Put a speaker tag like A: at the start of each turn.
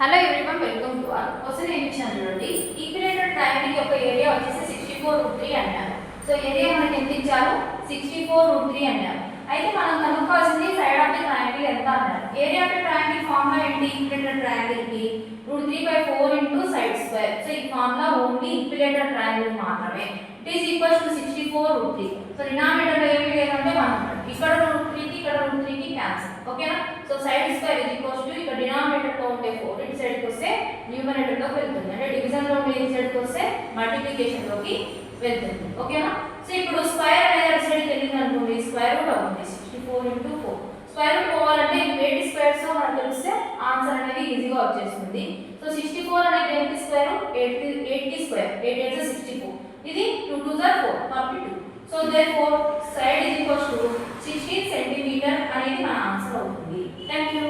A: Hello everyone, welcome to R. Question ఏమి ఇచ్చాను చూడండి. ఈక్విలేటరల్ ట్రయాంగిల్ యొక్క ఏరియా వచ్చేసి 64√3 అన్నారు. సో ఏరియా మనకి ఎంత ఇచ్చారు? 64√3 అన్నారు. అయితే మనం కనుక్కోవాల్సింది సైడ్ ఆఫ్ ది ట్రయాంగిల్ ఎంత అన్నారు. Area of the triangle formula ఏంటి? ఈక్విలేటరల్ ట్రయాంగిల్ కి √3/4 ఇంటూ సైడ్ స్క్వేర్. సో ఈ ఫార్ములా ఓన్లీ ఈక్విలేటరల్ ట్రయాంగిల్ మాత్రమే. It is equals to 64√3. So denominator లో ఏమీ లేదంటే 100. ఇక్కడ √3 కి ఇక్కడ √3 కి క్యాన్సిల్. ఓకేనా? So side square is equals to ఇక్కడ డినామినేటర్ లో ఉండే 4 ఇటు సైడ్ కి వస్తే న్యూమరేటర్ లోకి వెళ్తుంది. అంటే డివిజన్ లో ఉండే ఇటు సైడ్ కి వస్తే మల్టిప్లికేషన్ లోకి వెళ్తుంది. ఓకేనా? సో ఇప్పుడు స్క్వేర్ అనేది అటు సైడ్ కి వెళ్ళింది అనుకోండి, స్క్వేర్ రూట్ అవుతుంది 64 ఇంటూ 4. స్క్వేర్ రూట్ పోవాలంటే వేటి స్క్వేర్స్ మనకు తెలిస్తే ఆన్సర్ అనేది ఈజీగా వచ్చేస్తుంది. సో 64 అనేది దేనికి స్క్వేర్? 8 కి స్క్వేర్. 8 8 64. ఇది 2 2 4 42. So therefore side is equals to 16 cm అనేది మన ఆన్సర్ అవుతుంది. థాంక్యూ.